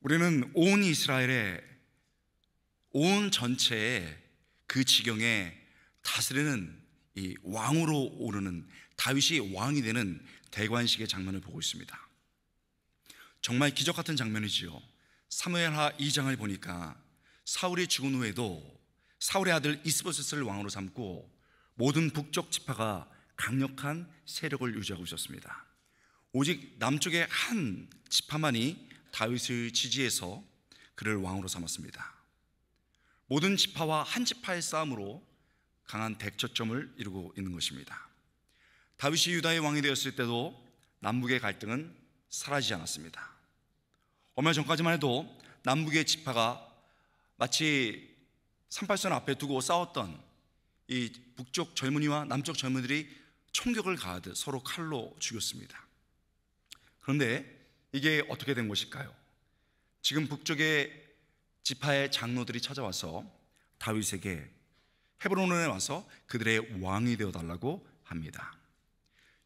우리는 온 이스라엘의 온 전체의 그 지경에 다스리는 이 왕으로 오르는 다윗이 왕이 되는 대관식의 장면을 보고 있습니다. 정말 기적 같은 장면이지요. 사무엘하 2장을 보니까 사울이 죽은 후에도 사울의 아들 이스보셋을 왕으로 삼고 모든 북쪽 지파가 강력한 세력을 유지하고 있었습니다. 오직 남쪽의 한 지파만이 다윗을 지지해서 그를 왕으로 삼았습니다. 모든 지파와 한 지파의 싸움으로 강한 대처점을 이루고 있는 것입니다. 다윗이 유다의 왕이 되었을 때도 남북의 갈등은 사라지지 않았습니다. 얼마 전까지만 해도 남북의 지파가 마치 38선 앞에 두고 싸웠던 이 북쪽 젊은이와 남쪽 젊은이들이 총격을 가하듯 서로 칼로 죽였습니다. 그런데 이게 어떻게 된 것일까요? 지금 북쪽의 지파의 장로들이 찾아와서 다윗에게 헤브론에 와서 그들의 왕이 되어달라고 합니다.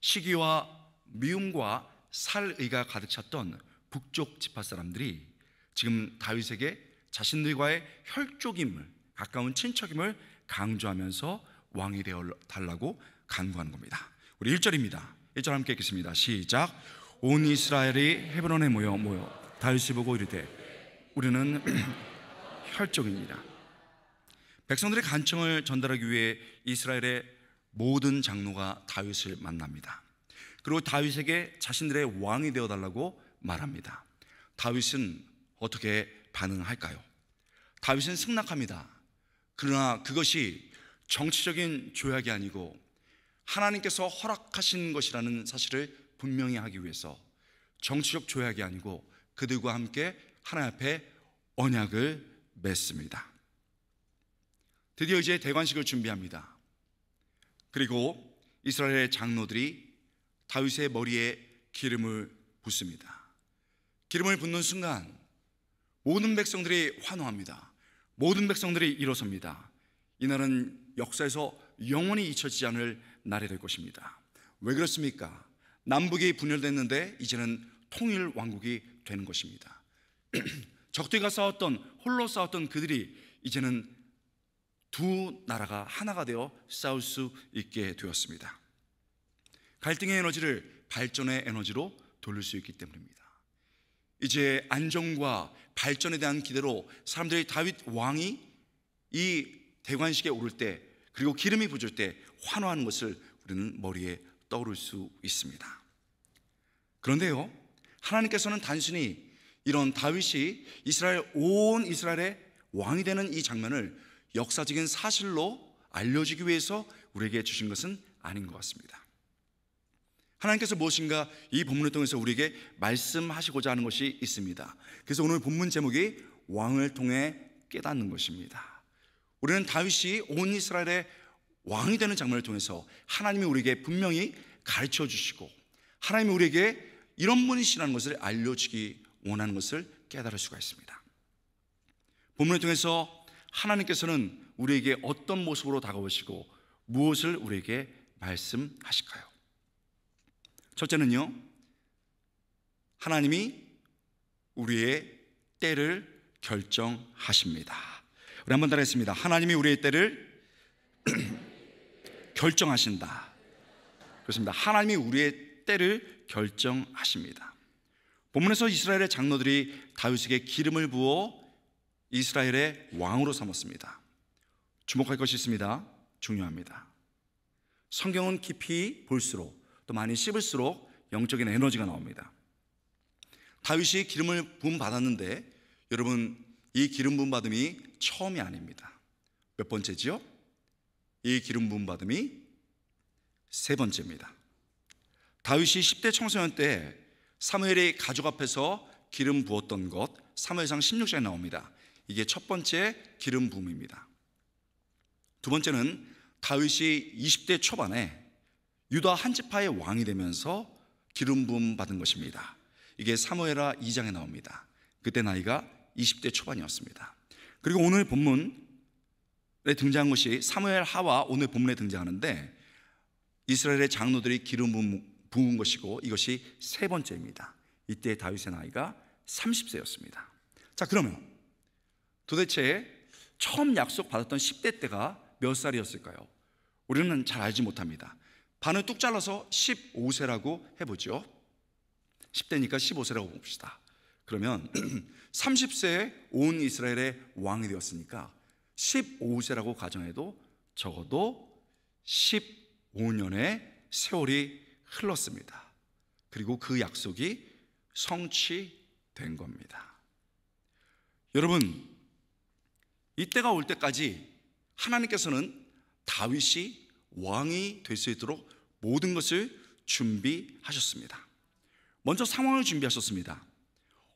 시기와 미움과 살의가 가득 찼던 북쪽 지파 사람들이 지금 다윗에게 자신들과의 혈족임을, 가까운 친척임을 강조하면서 왕이 되어달라고 간구하는 겁니다. 우리 1절입니다. 1절 함께 읽겠습니다. 시작. 온 이스라엘이 헤브론에 모여 다윗을 보고 이르되 우리는 혈족입니다. 백성들의 간청을 전달하기 위해 이스라엘의 모든 장로가 다윗을 만납니다. 그리고 다윗에게 자신들의 왕이 되어달라고 말합니다. 다윗은 어떻게 반응할까요? 다윗은 승낙합니다. 그러나 그것이 정치적인 조약이 아니고 하나님께서 허락하신 것이라는 사실을 분명히 하기 위해서 정치적 조약이 아니고 그들과 함께 하나님 앞에 언약을 맺습니다. 드디어 이제 대관식을 준비합니다. 그리고 이스라엘의 장로들이 다윗의 머리에 기름을 붓습니다. 기름을 붓는 순간 모든 백성들이 환호합니다. 모든 백성들이 일어섭니다. 이날은 역사에서 영원히 잊혀지지 않을 날이 될 것입니다. 왜 그렇습니까? 남북이 분열됐는데 이제는 통일 왕국이 되는 것입니다. 적들과 싸웠던, 홀로 싸웠던 그들이 이제는 두 나라가 하나가 되어 싸울 수 있게 되었습니다. 갈등의 에너지를 발전의 에너지로 돌릴 수 있기 때문입니다. 이제 안정과 발전에 대한 기대로 사람들이 다윗 왕이 이 대관식에 오를 때, 그리고 기름이 부을 때 환호하는 것을 우리는 머리에 떠오를 수 있습니다. 그런데요, 하나님께서는 단순히 이런 다윗이 온 이스라엘의 왕이 되는 이 장면을 역사적인 사실로 알려주기 위해서 우리에게 주신 것은 아닌 것 같습니다. 하나님께서 무엇인가 이 본문을 통해서 우리에게 말씀하시고자 하는 것이 있습니다. 그래서 오늘 본문 제목이 왕을 통해 깨닫는 것입니다. 우리는 다윗이 온 이스라엘의 왕이 되는 장면을 통해서 하나님이 우리에게 분명히 가르쳐 주시고 하나님이 우리에게 이런 분이시라는 것을 알려주기 원하는 것을 깨달을 수가 있습니다. 본문을 통해서 하나님께서는 우리에게 어떤 모습으로 다가오시고 무엇을 우리에게 말씀하실까요? 첫째는요, 하나님이 우리의 때를 결정하십니다. 우리 한번 따라했습니다. 하나님이 우리의 때를 결정하신다. 그렇습니다. 하나님이 우리의 때를 결정하십니다. 본문에서 이스라엘의 장로들이 다윗에게 기름을 부어 이스라엘의 왕으로 삼았습니다. 주목할 것이 있습니다. 중요합니다. 성경은 깊이 볼수록 또 많이 씹을수록 영적인 에너지가 나옵니다. 다윗이 기름을 부음 받았는데 여러분, 이 기름 부음 받음이 처음이 아닙니다. 몇 번째지요? 이 기름 부음 받음이 세 번째입니다. 다윗이 10대 청소년 때 사무엘이 가족 앞에서 기름 부었던 것, 사무엘상 16장에 나옵니다. 이게 첫 번째 기름 부음입니다. 두 번째는 다윗이 20대 초반에 유다 한 지파의 왕이 되면서 기름 부음 받은 것입니다. 이게 사무엘하 2장에 나옵니다. 그때 나이가 20대 초반이었습니다. 그리고 오늘 본문에 등장한 것이 사무엘하와 오늘 본문에 등장하는데 이스라엘의 장로들이 기름 부은 것이고 이것이 세 번째입니다. 이때 다윗의 나이가 30세였습니다. 자, 그러면 도대체 처음 약속 받았던 10대 때가 몇 살이었을까요? 우리는 잘 알지 못합니다. 반을 뚝 잘라서 15세라고 해보죠. 10대니까 15세라고 봅시다. 그러면 30세에 온 이스라엘의 왕이 되었으니까 15세라고 가정해도 적어도 15년의 세월이 흘렀습니다. 그리고 그 약속이 성취된 겁니다. 여러분, 이때가 올 때까지 하나님께서는 다윗이 왕이 될 수 있도록 모든 것을 준비하셨습니다. 먼저 상황을 준비하셨습니다.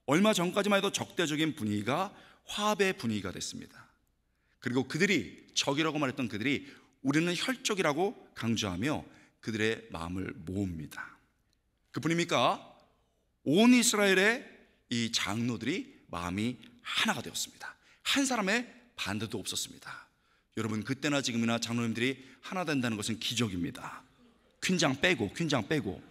얼마 전까지만 해도 적대적인 분위기가 화합의 분위기가 됐습니다. 그리고 그들이, 적이라고 말했던 그들이 우리는 혈족이라고 강조하며 그들의 마음을 모읍니다. 그뿐입니까? 온 이스라엘의 이 장로들이 마음이 하나가 되었습니다. 한 사람의 반대도 없었습니다. 여러분, 그때나 지금이나 장로님들이 하나 된다는 것은 기적입니다. 퀸장 빼고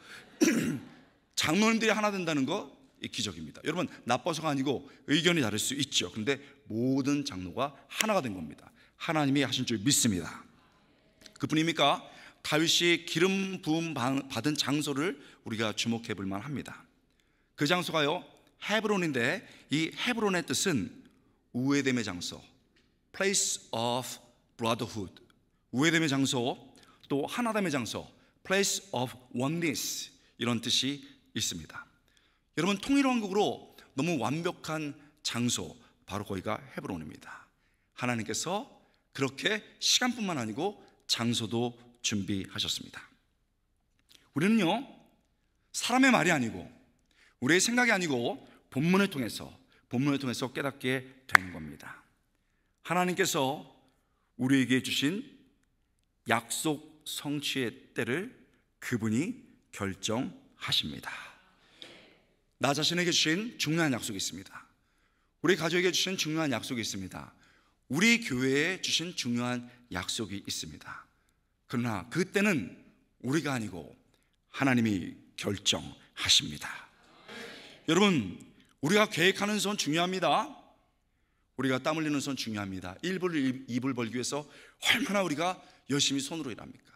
장로님들이 하나 된다는 거 기적입니다. 여러분, 나빠서가 아니고 의견이 다를 수 있죠. 그런데 모든 장로가 하나가 된 겁니다. 하나님이 하신 줄 믿습니다. 그뿐입니까? 다윗이 기름 부음 받은 장소를 우리가 주목해 볼 만합니다. 그 장소가요, 헤브론인데 이 헤브론의 뜻은 우애됨의 장소, place of brotherhood, 우애됨의 장소, 또 하나됨의 장소, place of oneness, 이런 뜻이 있습니다. 여러분, 통일왕국으로 너무 완벽한 장소, 바로 거기가 헤브론입니다. 하나님께서 그렇게 시간뿐만 아니고 장소도 준비하셨습니다. 우리는요, 사람의 말이 아니고 우리의 생각이 아니고 본문을 통해서 깨닫게 되는 겁니다. 하나님께서 우리에게 주신 약속 성취의 때를 그분이 결정하십니다. 나 자신에게 주신 중요한 약속이 있습니다. 우리 가족에게 주신 중요한 약속이 있습니다. 우리 교회에 주신 중요한 약속이 있습니다. 그러나 그 때는 우리가 아니고 하나님이 결정하십니다. 여러분, 우리가 계획하는 손 중요합니다. 우리가 땀 흘리는 손 중요합니다. 입을 벌기 위해서 얼마나 우리가 열심히 손으로 일합니까?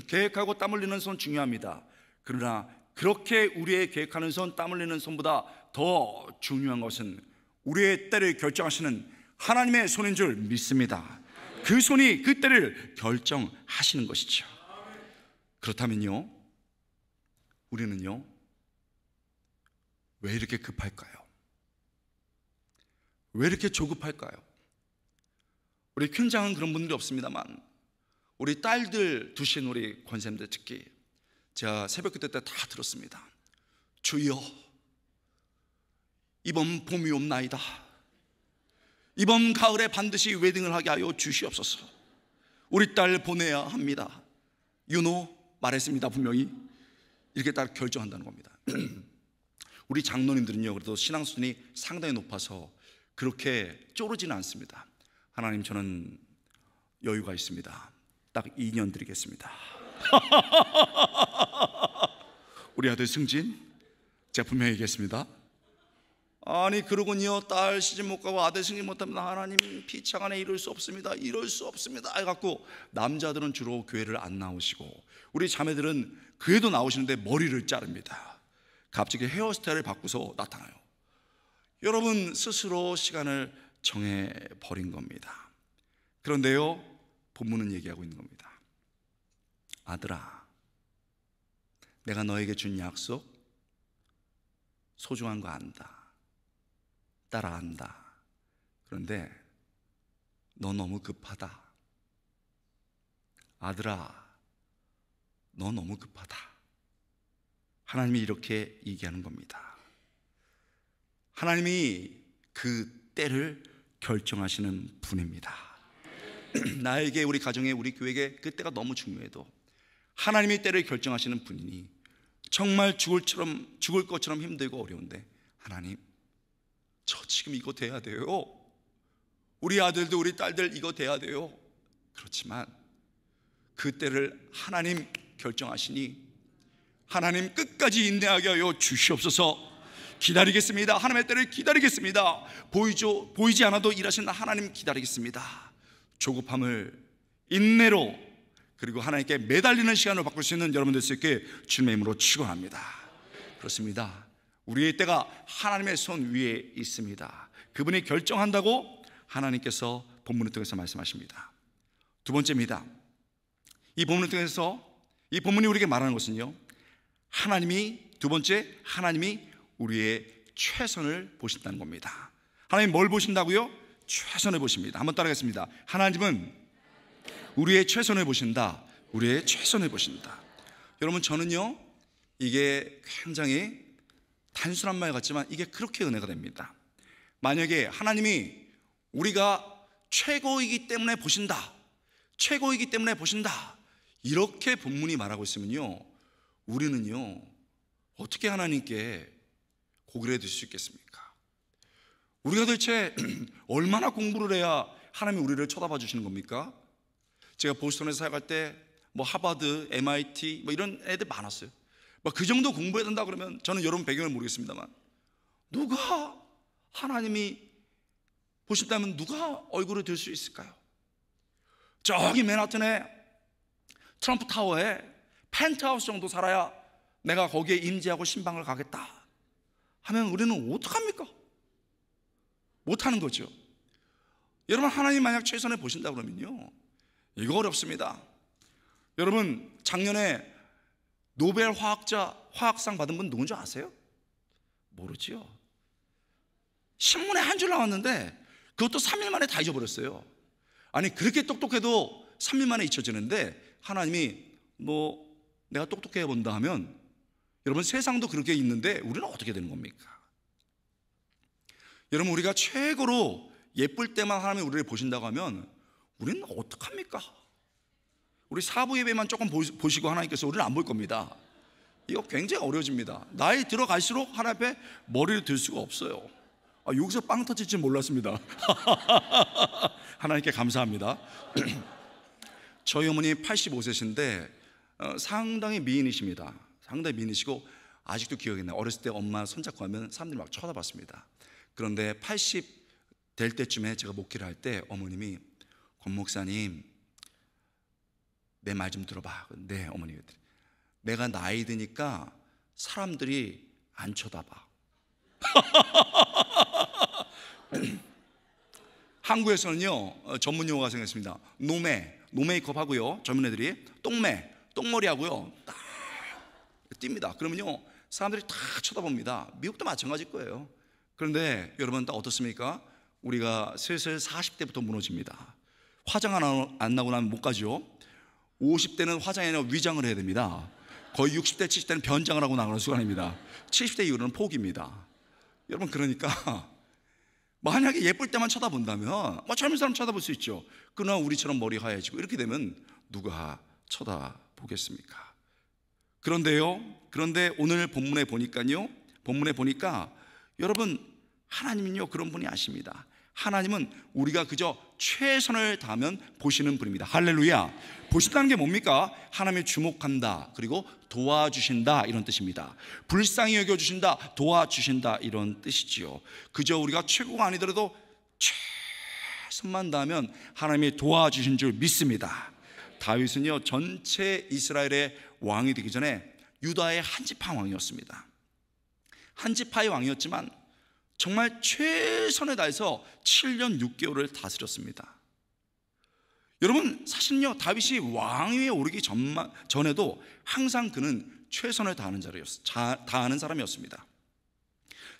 계획하고 땀 흘리는 손 중요합니다. 그러나 그렇게 우리의 계획하는 손, 땀 흘리는 손보다 더 중요한 것은 우리의 때를 결정하시는 하나님의 손인 줄 믿습니다. 그 손이 그 때를 결정하시는 것이죠. 그렇다면요, 우리는요, 왜 이렇게 급할까요? 왜 이렇게 조급할까요? 우리 퀸장은 그런 분들이 없습니다만 우리 딸들 두신 우리 권사님들, 특히 제가 새벽기도 때 다 들었습니다. 주여, 이번 봄이 옵나이다. 이번 가을에 반드시 웨딩을 하게 하여 주시옵소서. 우리 딸 보내야 합니다. 윤호 말했습니다. 분명히 이렇게 딱 결정한다는 겁니다. 우리 장로님들은요, 그래도 신앙 수준이 상당히 높아서 그렇게 쪼르지는 않습니다. 하나님, 저는 여유가 있습니다. 딱 2년 드리겠습니다. 우리 아들 승진, 제가 분명히 얘기했습니다. 아니, 그러군요, 딸 시집 못 가고 아들 승진 못합니다. 하나님, 피차간에 이럴 수 없습니다. 이럴 수 없습니다 해갖고 남자들은 주로 교회를 안 나오시고 우리 자매들은 교회도 나오시는데 머리를 자릅니다. 갑자기 헤어스타일을 바꾸서 나타나요. 여러분, 스스로 시간을 정해버린 겁니다. 그런데요, 본문은 얘기하고 있는 겁니다. 아들아, 내가 너에게 준 약속 소중한 거 안다. 딸아, 안다. 그런데 너 너무 급하다. 아들아, 너 너무 급하다. 하나님이 이렇게 얘기하는 겁니다. 하나님이 그 때를 결정하시는 분입니다. 나에게, 우리 가정에, 우리 교회에게 그 때가 너무 중요해도 하나님이 때를 결정하시는 분이니 정말 죽을 것처럼 힘들고 어려운데, 하나님, 저 지금 이거 돼야 돼요. 우리 아들도 우리 딸들 이거 돼야 돼요. 그렇지만 그 때를 하나님 결정하시니 하나님 끝까지 인내하게 하여 주시옵소서. 기다리겠습니다. 하나님의 때를 기다리겠습니다. 보이지 않아도 일하시는 하나님 기다리겠습니다. 조급함을 인내로, 그리고 하나님께 매달리는 시간으로 바꿀 수 있는 여러분 될 수 있게 주님의 이름으로 축원합니다. 그렇습니다. 우리의 때가 하나님의 손 위에 있습니다. 그분이 결정한다고 하나님께서 본문을 통해서 말씀하십니다. 두 번째입니다. 이 본문을 통해서, 이 본문이 우리에게 말하는 것은요, 두 번째, 하나님이 우리의 최선을 보신다는 겁니다. 하나님 뭘 보신다고요? 최선을 보십니다. 한번 따라하겠습니다. 하나님은 우리의 최선을 보신다. 우리의 최선을 보신다. 여러분, 저는요, 이게 굉장히 단순한 말 같지만 이게 그렇게 은혜가 됩니다. 만약에 하나님이 우리가 최고이기 때문에 보신다, 최고이기 때문에 보신다, 이렇게 본문이 말하고 있으면요, 우리는요 어떻게 하나님께 고개를 들 수 있겠습니까? 우리가 도대체 얼마나 공부를 해야 하나님이 우리를 쳐다봐 주시는 겁니까? 제가 보스턴에서 살아갈 때 뭐 하버드, MIT 뭐 이런 애들 많았어요. 뭐 그 정도 공부해야 된다 그러면, 저는 여러분 배경을 모르겠습니다만, 누가 하나님이 보신다면 누가 얼굴을 들 수 있을까요? 저기 맨하튼에 트럼프 타워에 펜트하우스 정도 살아야 내가 거기에 임재하고 신방을 가겠다 하면 우리는 어떡합니까? 못하는 거죠. 여러분, 하나님 만약 최선을 보신다 그러면요, 이거 어렵습니다. 여러분, 작년에 노벨 화학상 받은 분 누군지 아세요? 모르지요. 신문에 한 줄 나왔는데 그것도 3일 만에 다 잊어버렸어요. 아니, 그렇게 똑똑해도 3일 만에 잊혀지는데, 하나님이 뭐 내가 똑똑해 본다 하면, 여러분, 세상도 그렇게 있는데 우리는 어떻게 되는 겁니까? 여러분, 우리가 최고로 예쁠 때만 하나님이 우리를 보신다고 하면 우리는 어떡합니까? 우리 사부 예배만 조금 보시고 하나님께서 우리를 안 볼 겁니다. 이거 굉장히 어려워집니다. 나이 들어갈수록 하나님 앞에 머리를 들 수가 없어요. 여기서 빵 터질 줄 몰랐습니다. 하나님께 감사합니다. 저희 어머니 85세신데 상당히 미인이십니다. 상당히 미인이시고 아직도 기억이 나요. 어렸을 때 엄마 손잡고 하면 사람들이 막 쳐다봤습니다. 그런데 80 될 때쯤에 제가 목회를 할 때 어머님이, 권 목사님, 내 말 좀 들어봐. 네, 어머니. 내가 나이 드니까 사람들이 안 쳐다봐. 한국에서는요 전문 용어가 생겼습니다. 노메이크업 하고요, 젊은 애들이 똥머리 하고요 딱 뜁니다. 그러면요 사람들이 다 쳐다봅니다. 미국도 마찬가지일 거예요. 그런데 여러분, 딱 어떻습니까? 우리가 슬슬 40대부터 무너집니다. 화장 안 나고 나면 못 가죠. 50대는 화장이 아니라 위장을 해야 됩니다. 거의 60대, 70대는 변장을 하고 나가는 순간입니다. 70대 이후로는 포기입니다. 여러분, 그러니까 만약에 예쁠 때만 쳐다본다면 젊은 사람 쳐다볼 수 있죠. 그러나 우리처럼 머리 하얘지고 이렇게 되면 누가 쳐다보겠습니까? 그런데 오늘 본문에 보니까 여러분, 하나님은요 그런 분이 아십니다. 하나님은 우리가 그저 최선을 다하면 보시는 분입니다. 할렐루야. 보신다는 게 뭡니까? 하나님이 주목한다, 그리고 도와주신다, 이런 뜻입니다. 불쌍히 여겨주신다, 도와주신다, 이런 뜻이지요. 그저 우리가 최고가 아니더라도 최선만 다하면 하나님이 도와주신 줄 믿습니다. 다윗은요 전체 이스라엘의 왕이 되기 전에 유다의 한지파 왕이었습니다. 한지파의 왕이었지만 정말 최선을 다해서 7년 6개월을 다스렸습니다. 여러분, 사실은요 다윗이 왕위에 오르기 전에도 항상 그는 최선을 다하는 사람이었습니다.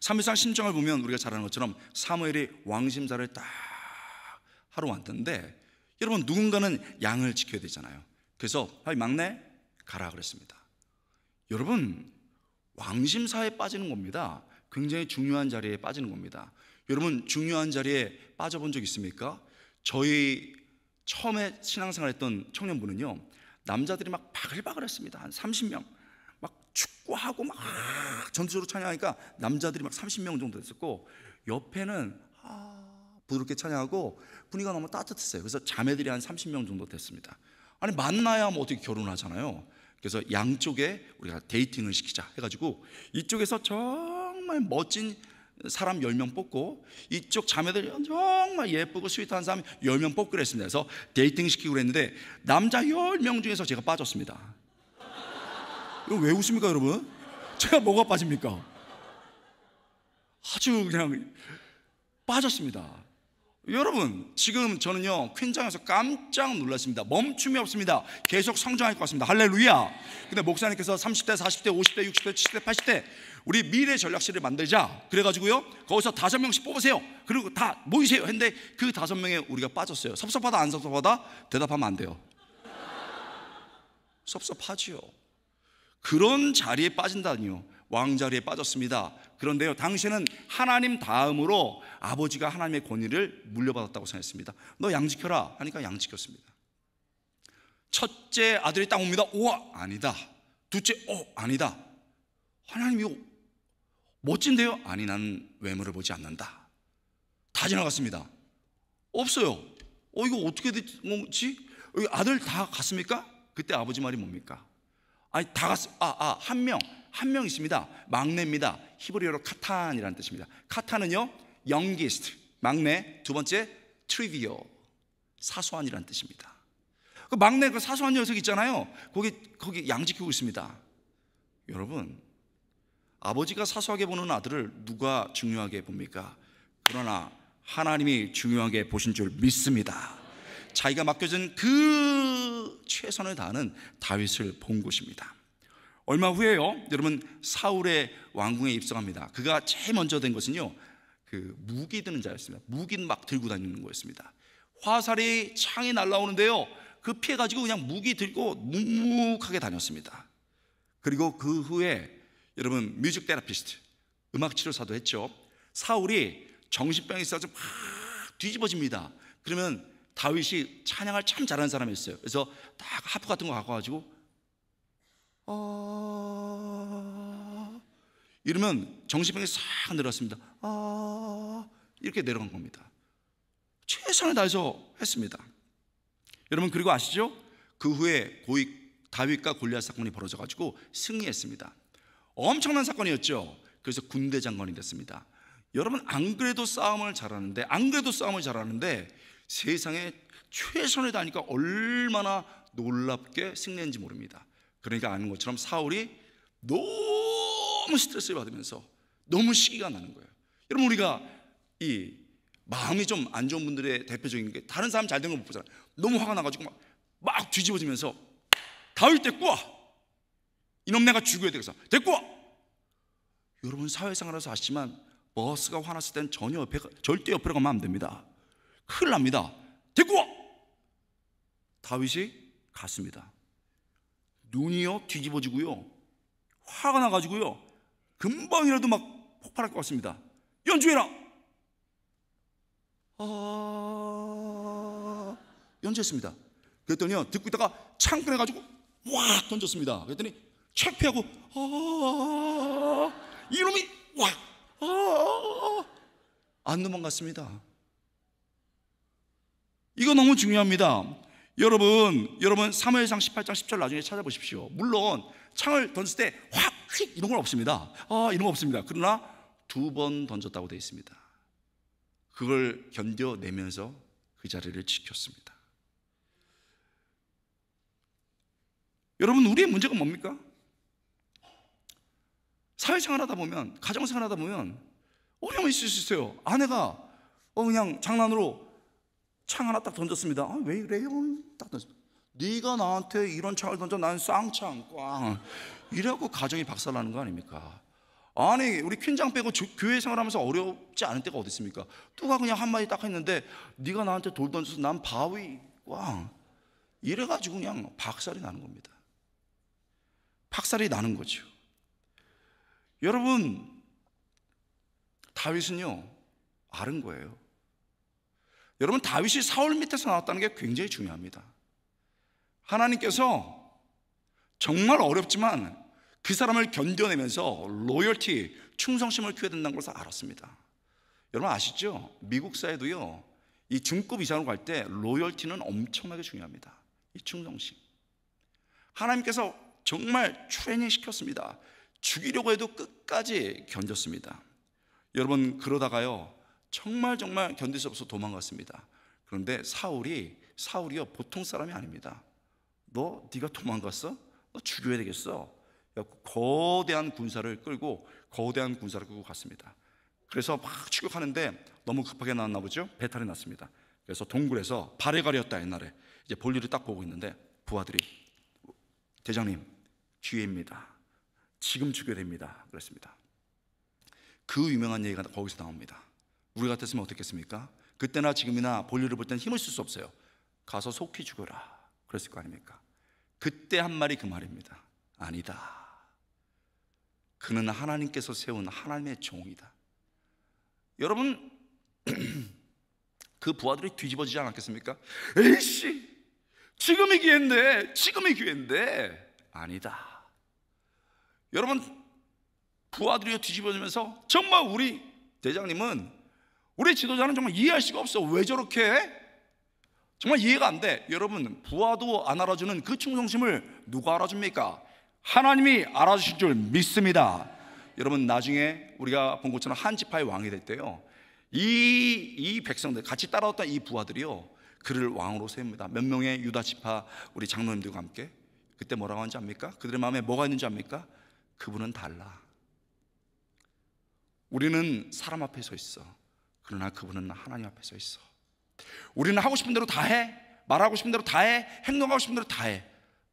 사무엘상 심정을 보면 우리가 잘 아는 것처럼 사무엘이 왕심사를 딱 하러 왔는데, 여러분, 누군가는 양을 지켜야 되잖아요. 그래서 막내 가라 그랬습니다. 여러분, 왕심사에 빠지는 겁니다. 굉장히 중요한 자리에 빠지는 겁니다. 여러분, 중요한 자리에 빠져본 적 있습니까? 저희 처음에 신앙생활 했던 청년부는요 남자들이 막 바글바글 했습니다. 한 30명 막 축구하고 막 전투적으로 찬양하니까 남자들이 막 30명 정도 됐었고, 옆에는 부드럽게 찬양하고 분위기가 너무 따뜻했어요. 그래서 자매들이 한 30명 정도 됐습니다. 아니, 만나야 뭐 어떻게 결혼하잖아요. 그래서 양쪽에 우리가 데이팅을 시키자 해가지고 이쪽에서 정말 정말 멋진 사람 10명 뽑고 이쪽 자매들 정말 예쁘고 스윗한 사람 10명 뽑기로 했습니다. 그래서 데이팅 시키고 그랬는데 남자 10명 중에서 제가 빠졌습니다. 이거 왜 웃습니까 여러분? 제가 뭐가 빠집니까? 아주 그냥 빠졌습니다. 여러분, 지금 저는요 퀸장에서 깜짝 놀랐습니다. 멈춤이 없습니다. 계속 성장할 것 같습니다. 할렐루야. 근데 목사님께서 30대, 40대, 50대, 60대, 70대, 80대 우리 미래 전략실을 만들자 그래가지고요 거기서 5명씩 뽑으세요. 그리고 다 모이세요 했는데 그 5명에 우리가 빠졌어요. 섭섭하다 안 섭섭하다? 대답하면 안 돼요. 섭섭하지요. 그런 자리에 빠진다니요. 왕자리에 빠졌습니다. 그런데요 당시에는 하나님 다음으로 아버지가 하나님의 권위를 물려받았다고 생각했습니다. 너 양 지켜라 하니까 양 지켰습니다. 첫째 아들이 딱 옵니다. 우와 아니다. 둘째 아니다. 하나님 이거 멋진데요? 아니 나는 외모를 보지 않는다. 다 지나갔습니다. 없어요. 이거 어떻게 됐지? 여기 아들 다 갔습니까? 그때 아버지 말이 뭡니까? 아니 다 갔어. 한 명 있습니다. 막내입니다. 히브리어로 카탄이라는 뜻입니다. 카탄은요 youngest, 막내. 두 번째 trivial, 사소한이라는 뜻입니다. 그 막내 그 사소한 녀석 있잖아요. 거기 양 지키고 있습니다. 여러분, 아버지가 사소하게 보는 아들을 누가 중요하게 봅니까? 그러나 하나님이 중요하게 보신 줄 믿습니다. 자기가 맡겨진 그 최선을 다하는 다윗을 본 것입니다. 얼마 후에요 여러분 사울의 왕궁에 입성합니다. 그가 제일 먼저 된 것은요 그 무기 드는 자였습니다. 무기는 막 들고 다니는 거였습니다. 화살이 창에 날라오는데요 그 피해가지고 그냥 무기 들고 묵묵하게 다녔습니다. 그리고 그 후에 여러분 뮤직 테라피스트, 음악 치료사도 했죠. 사울이 정신병이 있어서 막 뒤집어집니다. 그러면 다윗이 찬양을 참 잘하는 사람이었어요. 그래서 딱 하프 같은 거 갖고 가지고 이러면 정신병이 싹 내려왔습니다. 이렇게 내려간 겁니다. 최선을 다해서 했습니다. 여러분 그리고 아시죠? 그 후에 다윗과 골리앗 사건이 벌어져가지고 승리했습니다. 엄청난 사건이었죠. 그래서 군대 장관이 됐습니다. 여러분 안 그래도 싸움을 잘하는데 세상에 최선을 다하니까 얼마나 놀랍게 승리했는지 모릅니다. 그러니까 아는 것처럼 사울이 너무 스트레스를 받으면서 너무 시기가 나는 거예요. 여러분 우리가 이 마음이 좀 안 좋은 분들의 대표적인 게 다른 사람 잘 된 걸 못 보잖아요. 너무 화가 나가지고 막 뒤집어지면서 다윗 데리고 와, 이놈 내가 죽여야 되겠어, 데리고 와. 여러분 사회생활에서 아시지만 버스가 화났을 땐 절대 옆으로 가면 안 됩니다. 큰일 납니다. 데리고 와. 다윗이 갔습니다. 눈이요 뒤집어지고요 화가 나가지고요 금방이라도 막 폭발할 것 같습니다. 연주해라. 연주했습니다. 그랬더니요 듣고 있다가 창 꺼내가지고 와 던졌습니다. 그랬더니 착 피하고 이놈이 안 도망갔습니다. 이거 너무 중요합니다. 여러분 사무엘상 18장 10절 나중에 찾아보십시오. 물론 창을 던질 때 확 휙 이런 건 없습니다. 이런 거 없습니다. 그러나 2번 던졌다고 되어 있습니다. 그걸 견뎌내면서 그 자리를 지켰습니다. 여러분 우리의 문제가 뭡니까? 사회생활 하다 보면, 가정생활 하다 보면 어려움이 있을 수 있어요. 아내가 그냥 장난으로 창 하나 딱 던졌습니다. 왜 그래요? 딱 던졌습니다. 네가 나한테 이런 창을 던져, 난 쌍창 꽝 이래갖고 가정이 박살나는 거 아닙니까? 아니 우리 퀸장 빼고 교회 생활하면서 어렵지 않은 때가 어디 있습니까? 누가 그냥 한마디 딱 했는데 네가 나한테 돌 던져서 난 바위 꽝 이래가지고 그냥 박살이 나는 겁니다. 박살이 나는 거죠. 여러분 다윗은요 아는 거예요. 여러분 다윗이 사울 밑에서 나왔다는 게 굉장히 중요합니다. 하나님께서 정말 어렵지만 그 사람을 견뎌내면서 로열티, 충성심을 키워야 된다는 것을 알았습니다. 여러분 아시죠? 미국 사회도요 이 중급 이상으로 갈 때 로열티는 엄청나게 중요합니다. 이 충성심. 하나님께서 정말 트레이닝 시켰습니다. 죽이려고 해도 끝까지 견뎠습니다. 여러분, 그러다가요 정말 견딜 수 없어서 도망갔습니다. 그런데 사울이요 보통 사람이 아닙니다. 네가 도망갔어? 너 죽여야 되겠어. 거대한 군사를 끌고 갔습니다. 그래서 막 추격하는데 너무 급하게 나왔나 보죠. 배탈이 났습니다. 그래서 동굴에서 발에 가렸다. 옛날에 이제 볼일을 딱 보고 있는데 부하들이 대장님 기회입니다. 지금 죽여야 됩니다. 그랬습니다. 그 유명한 얘기가 거기서 나옵니다. 우리 같았으면 어떻겠습니까? 그때나 지금이나 볼일을 볼 때는 힘을 쓸 수 없어요. 가서 속히 죽어라 그랬을 거 아닙니까? 그때 한 말이 그 말입니다. 아니다. 그는 하나님께서 세운 하나님의 종이다. 여러분, 그 부하들이 뒤집어지지 않았겠습니까? 에이씨, 지금이 기회인데. 아니다. 여러분, 부하들이 뒤집어지면서 정말 우리 대장님은, 우리 지도자는 정말 이해할 수가 없어. 왜 저렇게 해? 정말 이해가 안 돼. 여러분, 부하도 안 알아주는 그 충성심을 누가 알아줍니까? 하나님이 알아주실 줄 믿습니다. 여러분, 나중에 우리가 본 것처럼 한 지파의 왕이 될 때요, 이 백성들 같이 따라왔던 이 부하들이요 그를 왕으로 세웁니다. 몇 명의 유다 지파 우리 장로님들과 함께. 그때 뭐라고 하는지 압니까? 그들의 마음에 뭐가 있는지 압니까? 그분은 달라. 우리는 사람 앞에 서 있어. 그러나 그분은 하나님 앞에 서 있어. 우리는 하고 싶은 대로 다 해. 말하고 싶은 대로 다 해. 행동하고 싶은 대로 다 해.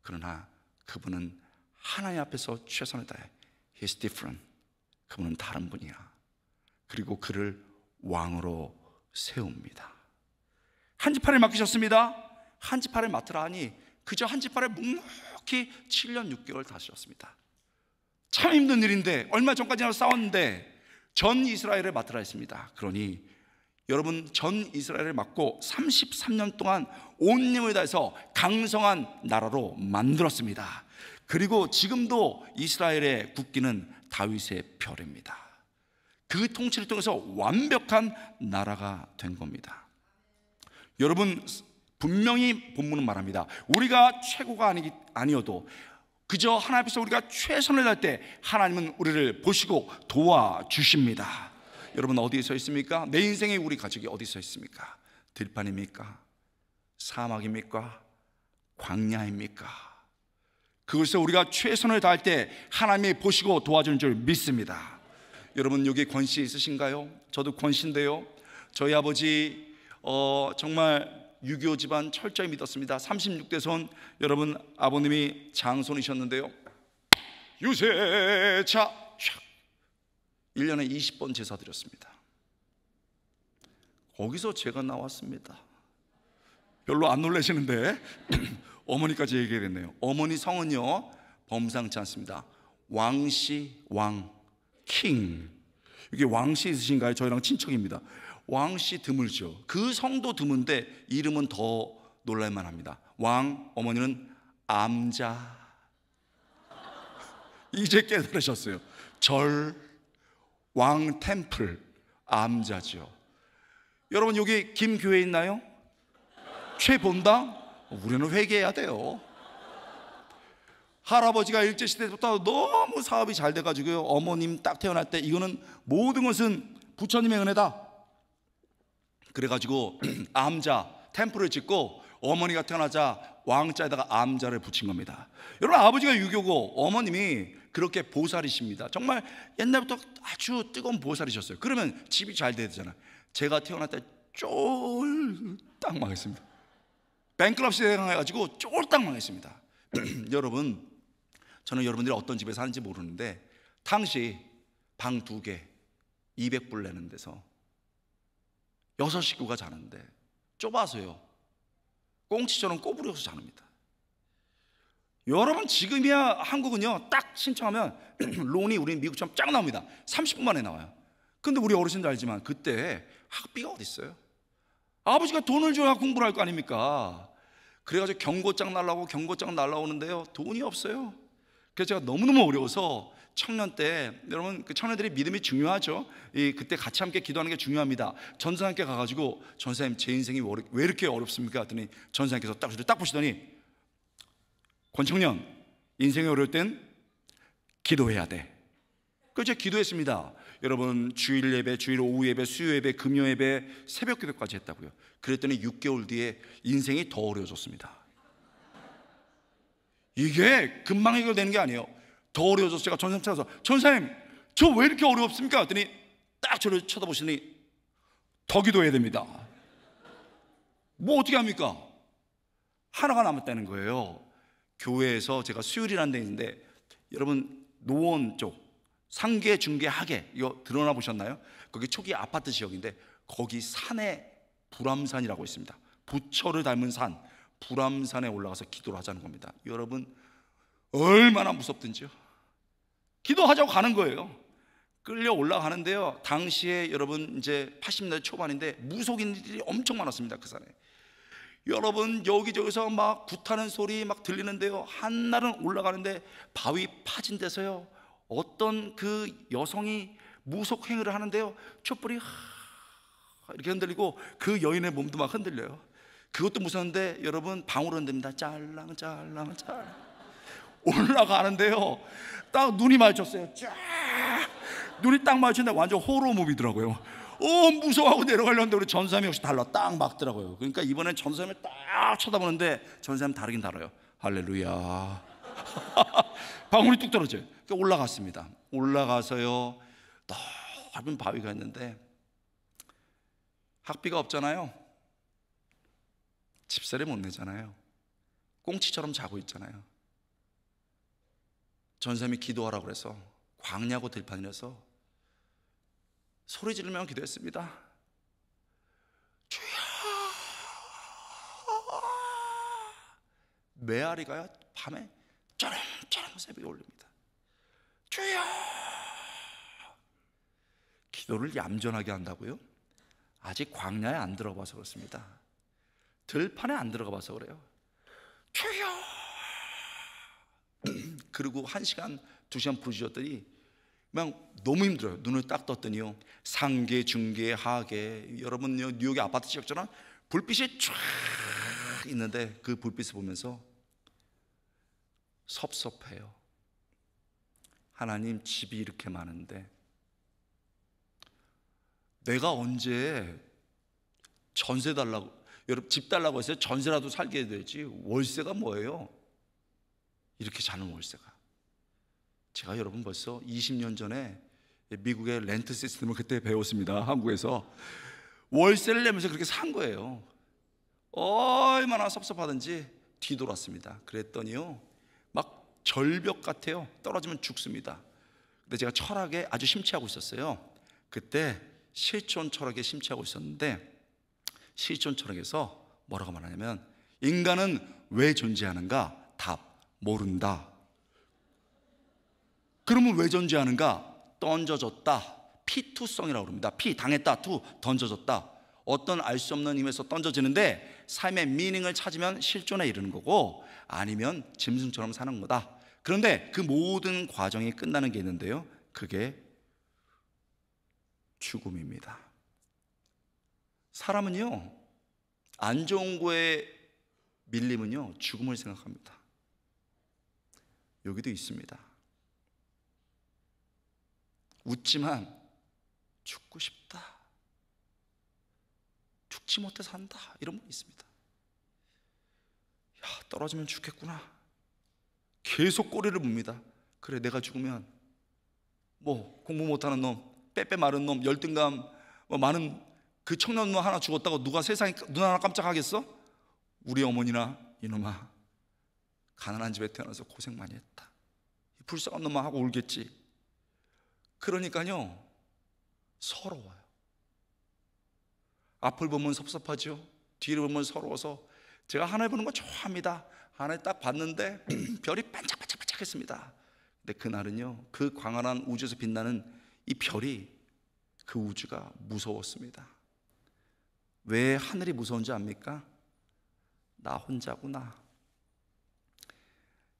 그러나 그분은 하나님 앞에서 최선을 다해. He's different. 그분은 다른 분이야. 그리고 그를 왕으로 세웁니다. 한 지파를 맡기셨습니다. 한 지파를 맡으라 하니 그저 한 지파를 묵묵히 7년 6개월 다스렸습니다. 참 힘든 일인데, 얼마 전까지는 싸웠는데 전 이스라엘을 맡으라 했습니다. 그러니 여러분, 전 이스라엘을 맡고 33년 동안 온 힘을 다해서 강성한 나라로 만들었습니다. 그리고 지금도 이스라엘의 국기는 다윗의 별입니다. 그 통치를 통해서 완벽한 나라가 된 겁니다. 여러분, 분명히 본문은 말합니다. 우리가 최고가 아니어도 그저 하나님 앞에서 우리가 최선을 다할 때 하나님은 우리를 보시고 도와주십니다. 여러분, 어디에 서 있습니까? 내 인생의 우리 가족이 어디 서 있습니까? 들판입니까? 사막입니까? 광야입니까? 그것을 우리가 최선을 다할 때 하나님이 보시고 도와주는 줄 믿습니다. 여러분, 여기 권씨 있으신가요? 저도 권씨인데요, 저희 아버지 정말 유교 집안 철저히 믿었습니다. 36대 손, 여러분 아버님이 장손이셨는데요, 유세차 1년에 20번 제사 드렸습니다. 거기서 제가 나왔습니다. 별로 안 놀라시는데 어머니까지 얘기해야 됐네요. 어머니 성은요 범상치 않습니다. 왕씨, 왕, 킹. 이게 왕씨 있으신가요? 저희랑 친척입니다. 왕씨 드물죠. 그 성도 드문데 이름은 더 놀랄만 합니다. 왕, 어머니는 암자. 이제 깨달으셨어요. 절, 왕 템플, 암자죠. 여러분, 여기 김교회 있나요? 최본당? 우리는 회개해야 돼요. 할아버지가 일제시대부터 너무 사업이 잘 돼가지고요, 어머님 딱 태어날 때 이거는 모든 것은 부처님의 은혜다 그래가지고 암자 템플을 짓고 어머니가 태어나자 왕자에다가 암자를 붙인 겁니다. 여러분, 아버지가 유교고 어머님이 그렇게 보살이십니다. 정말 옛날부터 아주 뜨거운 보살이셨어요. 그러면 집이 잘 돼야 되잖아요. 제가 태어날 때 쫄딱 망했습니다. 뱅크럽시 해가지고 쫄딱 망했습니다. 여러분, 저는 여러분들이 어떤 집에 사는지 모르는데 당시 방 2개 200불 내는 데서 6식구가 자는데 좁아서요 꽁치처럼 꼬부려서 자랍니다. 여러분, 지금이야 한국은요 딱 신청하면 론이 우리 미국처럼 쫙 나옵니다. 30분 만에 나와요. 근데 우리 어르신도 알지만 그때 학비가 어디 있어요? 아버지가 돈을 줘야 공부를 할 거 아닙니까? 그래가지고 경고장 날라오는데요 돈이 없어요. 그래서 제가 너무너무 어려워서 청년 때, 여러분 그 청년들이 믿음이 중요하죠. 그때 같이 함께 기도하는 게 중요합니다. 전사님께 가가지고 전사님 제 인생이 왜 이렇게 어렵습니까? 했더니 전사님께서 딱 보시더니 권청년, 인생이 어려울 땐 기도해야 돼. 그래서 제가 기도했습니다. 여러분, 주일 예배, 주일 오후 예배, 수요 예배, 금요 예배, 새벽 기도까지 했다고요. 그랬더니 6개월 뒤에 인생이 더 어려워졌습니다. 이게 금방 해결되는 게 아니에요. 더 어려워져서 제가 전사님 찾아서, 전사님 저 왜 이렇게 어렵습니까? 했더니 딱 저를 쳐다보시니, 더 기도해야 됩니다. 뭐 어떻게 합니까? 하나가 남았다는 거예요. 교회에서 제가 수율이라는 데 있는데, 여러분 노원 쪽 상계, 중계, 하계 이거 들어나 보셨나요? 거기 초기 아파트 지역인데, 거기 산에 불암산이라고 있습니다. 부처를 닮은 산, 불암산에 올라가서 기도를 하자는 겁니다. 여러분 얼마나 무섭든지요. 기도하자고 가는 거예요. 끌려 올라가는데요, 당시에 여러분 이제 80년대 초반인데 무속인들이 엄청 많았습니다. 그 산에 여러분 여기저기서 막 굿하는 소리 막 들리는데요, 한날은 올라가는데 바위 파진 데서요 어떤 그 여성이 무속 행위를 하는데요, 촛불이 이렇게 흔들리고 그 여인의 몸도 막 흔들려요. 그것도 무서운데 여러분 방울은 흔듭니다. 짤랑짤랑 올라가는데요, 딱 눈이 마주쳤어요. 쫙 눈이 딱 마주쳤는데 완전 호러 무비더라고요. 무서워하고 내려가려는데 우리 전사님이 역시 달라 딱 막더라고요. 그러니까 이번엔 전사님을 딱 쳐다보는데 전사님 다르긴 다르요. 할렐루야. 방울이 뚝 떨어져요. 그러니까 올라갔습니다. 올라가서요, 넓은 바위가 있는데 학비가 없잖아요. 집세를 못 내잖아요. 꽁치처럼 자고 있잖아요. 전사님이 기도하라고 그래서 광야고 들판이라서 소리 지르며 기도했습니다. 주여. 메아리가요 밤에 쩌렁쩌렁 새벽에 올립니다. 주여. 기도를 얌전하게 한다고요? 아직 광야에 안 들어가봐서 그렇습니다. 들판에 안 들어가봐서 그래요. 주여. 그리고 1시간 2시간 부르셨더니 그냥 너무 힘들어요. 눈을 딱 떴더니요, 상계, 중계, 하계, 여러분 뉴욕의 아파트 지역처럼 불빛이 쫙 있는데 그 불빛을 보면서 섭섭해요. 하나님, 집이 이렇게 많은데 내가 언제 전세 달라고, 여러분 집 달라고 했어요? 전세라도 살게 되지 월세가 뭐예요? 이렇게 자는 월세가. 제가 여러분 벌써 20년 전에 미국의 렌트 시스템을 그때 배웠습니다. 한국에서 월세를 내면서 그렇게 산 거예요. 얼마나 섭섭하든지 뒤돌았습니다. 그랬더니요, 막 절벽 같아요. 떨어지면 죽습니다. 근데 제가 철학에 아주 심취하고 있었어요. 그때 실존 철학에 심취하고 있었는데, 실존 철학에서 뭐라고 말하냐면, 인간은 왜 존재하는가? 답, 모른다. 그러면 왜 존재하는가? 던져졌다. 피투성이라고 합니다. 피, 당했다. 투, 던져졌다. 어떤 알 수 없는 힘에서 던져지는데 삶의 미닝을 찾으면 실존에 이르는 거고, 아니면 짐승처럼 사는 거다. 그런데 그 모든 과정이 끝나는 게 있는데요, 그게 죽음입니다. 사람은요, 안 좋은 거에 밀리면요 죽음을 생각합니다. 여기도 있습니다. 웃지만 죽고 싶다, 죽지 못해 산다, 이런 분이 있습니다. 야, 떨어지면 죽겠구나. 계속 꼬리를 뭅니다. 그래, 내가 죽으면 뭐 공부 못하는 놈, 빼빼 마른 놈, 열등감 많은 그 청년 놈 하나 죽었다고 누가 세상에 눈 하나 깜짝하겠어? 우리 어머니나 이놈아, 가난한 집에 태어나서 고생 많이 했다, 불쌍한 놈만 하고 울겠지. 그러니까요, 서러워요. 앞을 보면 섭섭하죠. 뒤를 보면 서러워서 제가 하늘 보는 거 좋아합니다. 하늘 딱 봤는데 별이 반짝반짝반짝했습니다. 근데 그날은요, 그 광활한 우주에서 빛나는 이 별이, 그 우주가 무서웠습니다. 왜 하늘이 무서운지 압니까? 나 혼자구나.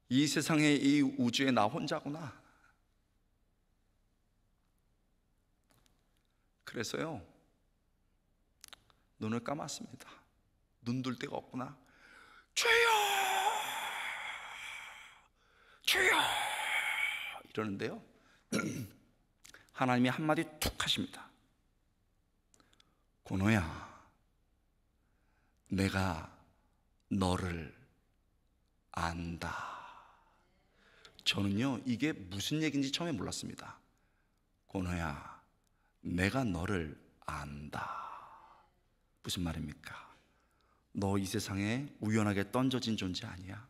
이 세상에, 이 우주에 나 혼자구나. 그래서요, 눈을 감았습니다. 눈 둘 데가 없구나. 주여, 주여 이러는데요, 하나님이 한마디 툭 하십니다. 고노야, 내가 너를 안다. 저는요, 이게 무슨 얘기인지 처음에 몰랐습니다. 고노야, 내가 너를 안다. 무슨 말입니까? 너 이 세상에 우연하게 던져진 존재 아니야.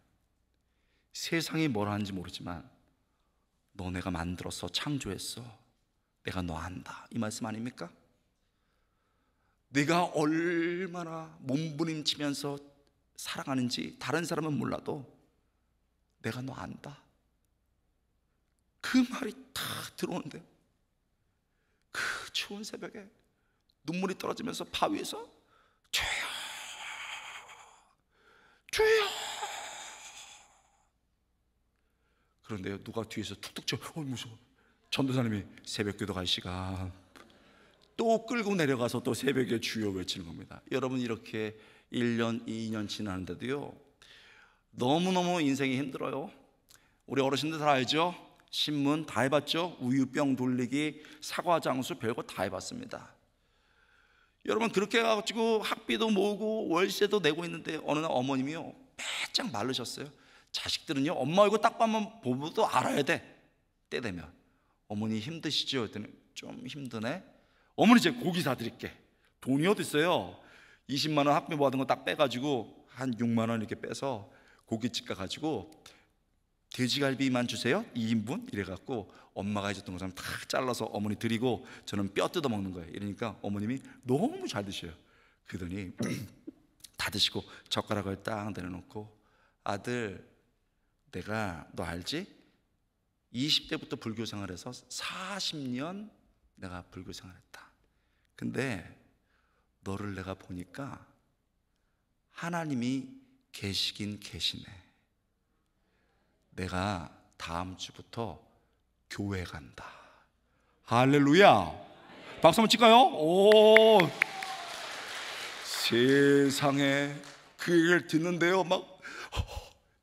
세상이 뭐라 하는지 모르지만 너 내가 만들었어, 창조했어. 내가 너 안다. 이 말씀 아닙니까? 내가 얼마나 몸부림치면서 살아가는지 다른 사람은 몰라도 내가 너 안다. 그 말이 딱 들어오는데 그 추운 새벽에 눈물이 떨어지면서 바위에서 주여, 주여. 그런데요, 누가 뒤에서 툭툭 쳐. 무서워. 전도사님이 새벽 기도 갈 시간 또 끌고 내려가서 또 새벽에 주여 외치는 겁니다. 여러분, 이렇게 1년, 2년 지나는데도요, 너무너무 인생이 힘들어요. 우리 어르신들 다 알죠? 신문 다 해봤죠? 우유병 돌리기, 사과장수, 별거 다 해봤습니다. 여러분, 그렇게 해가지고 학비도 모으고 월세도 내고 있는데 어느 날 어머님이요, 바짝 마르셨어요. 자식들은요, 엄마 얼굴 딱 보고도 알아야 돼. 때 되면 어머니 힘드시죠? 그랬더니 좀 힘드네. 어머니, 제가 고기 사드릴게. 돈이 어디 있어요? 20만 원 학비 받은 거 딱 빼가지고 한 6만 원 이렇게 빼서 고깃집 가가지고 돼지갈비만 주세요, 2인분 이래갖고 엄마가 해줬던 것처럼 탁 잘라서 어머니 드리고 저는 뼈 뜯어 먹는 거예요. 이러니까 어머님이 너무 잘 드셔요. 그러더니 다 드시고 젓가락을 딱 내려놓고, 아들, 내가 너 알지? 20대부터 불교 생활해서 40년 내가 불교 생활했다. 근데 너를 내가 보니까 하나님이 계시긴 계시네. 내가 다음 주부터 교회 간다. 할렐루야. 박수 한번 칠까요? 오, 세상에 그 얘기를 듣는데요, 막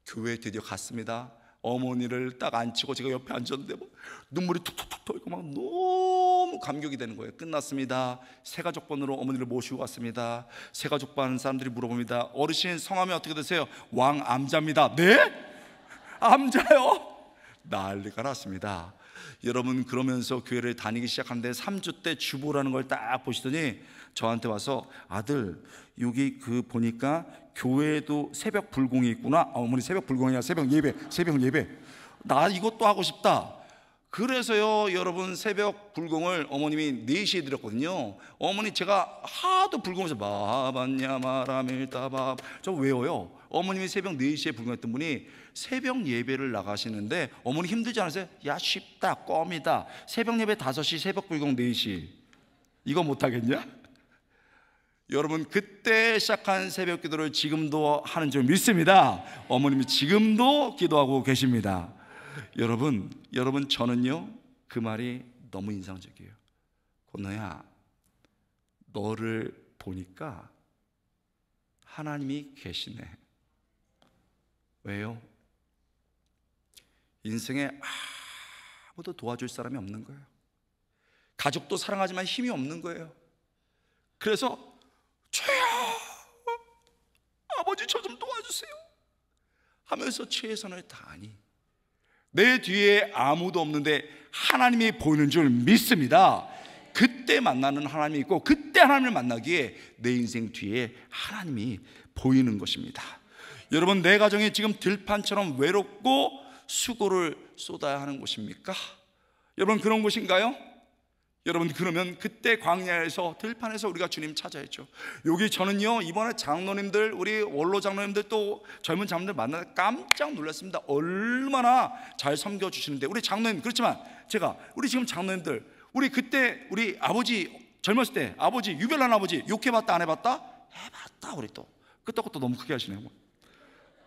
교회 드디어 갔습니다. 어머니를 딱 앉히고 제가 옆에 앉았는데 막 눈물이 툭툭툭 터지고 막 너무 감격이 되는 거예요. 끝났습니다. 새가족번으로 어머니를 모시고 왔습니다. 새가족반 사람들이 물어봅니다. 어르신 성함이 어떻게 되세요? 왕암자입니다. 네? 암자요? 난리가 났습니다. 여러분, 그러면서 교회를 다니기 시작하는데 3주 때 주보라는 걸 딱 보시더니 저한테 와서, 아들, 여기 그 보니까 교회에도 새벽 불공이 있구나. 어머니, 새벽 불공이 아니라 새벽 예배. 나 이것도 하고 싶다. 그래서요, 여러분, 새벽 불공을 어머님이 4시에 드렸거든요. 어머니, 제가 하도 불공해서 마반냐 마라밀다밥 저 외워요. 어머님이 새벽 4시에 불공했던 분이 새벽 예배를 나가시는데 어머니 힘들지 않으세요? 야, 쉽다, 껌이다. 새벽 예배 5시, 새벽 불공 4시. 이거 못하겠냐? 여러분, 그때 시작한 새벽 기도를 지금도 하는 줄 믿습니다. 어머님이 지금도 기도하고 계십니다. 여러분, 저는요, 그 말이 너무 인상적이에요. 고노야, 너를 보니까 하나님이 계시네. 왜요? 인생에 아무도 도와줄 사람이 없는 거예요. 가족도 사랑하지만 힘이 없는 거예요. 그래서 주여, 아버지, 저 좀 도와주세요 하면서 최선을 다하니 내 뒤에 아무도 없는데 하나님이 보이는 줄 믿습니다. 그때 만나는 하나님이 있고, 그때 하나님을 만나기에 내 인생 뒤에 하나님이 보이는 것입니다. 여러분, 내 가정이 지금 들판처럼 외롭고 수고를 쏟아야 하는 곳입니까? 여러분, 그런 곳인가요? 여러분, 그러면 그때 광야에서 들판에서 우리가 주님 찾아야죠. 여기 저는요, 이번에 장로님들, 우리 원로 장로님들 또 젊은 장로님들 만나서 깜짝 놀랐습니다. 얼마나 잘 섬겨주시는데. 우리 장로님, 그렇지만 제가 우리 지금 장로님들, 우리 그때 우리 아버지 젊었을 때 아버지, 유별난 아버지 욕해봤다 안 해봤다? 해봤다. 우리 또 끄떡끄떡 너무 크게 하시네요.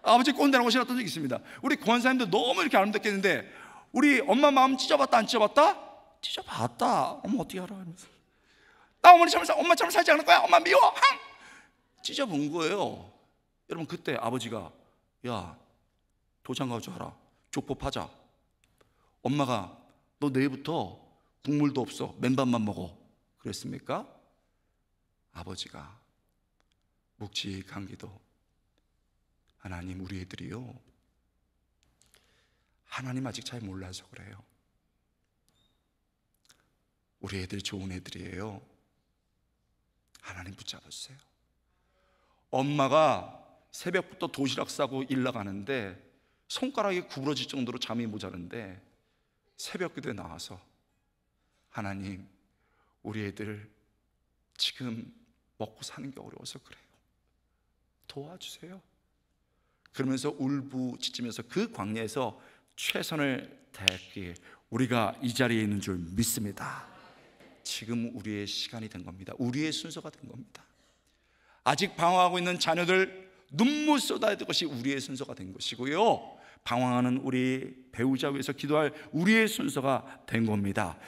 아버지 꼰대라고 싫었던 적이 있습니다. 우리 권사님들 너무 이렇게 아름답게 했는데 우리 엄마 마음 찢어봤다 안 찢어봤다? 찢어봤다. 엄마 어떻게 알아? 이러면서 나 엄마처럼 살지 않을 거야. 엄마 미워. 항! 찢어본 거예요. 여러분, 그때 아버지가, 야, 도장 가져와라, 족보 파자. 엄마가, 너 내일부터 국물도 없어, 맨밥만 먹어, 그랬습니까? 아버지가 묵직한 기도, 하나님, 우리 애들이요, 하나님 아직 잘 몰라서 그래요. 우리 애들 좋은 애들이에요. 하나님 붙잡아주세요. 엄마가 새벽부터 도시락 싸고 일 나가는데 손가락이 구부러질 정도로 잠이 모자른데 새벽 기도에 나와서 하나님, 우리 애들 지금 먹고 사는 게 어려워서 그래요, 도와주세요. 그러면서 울부짖으면서 그 광야에서 최선을 다했기에 우리가 이 자리에 있는 줄 믿습니다. 지금 우리의 시간이 된 겁니다. 우리의 순서가 된 겁니다. 아직 방황하고 있는 자녀들 눈물 쏟아야 될 것이 우리의 순서가 된 것이고요, 방황하는 우리 배우자 위해서 기도할 우리의 순서가 된 겁니다.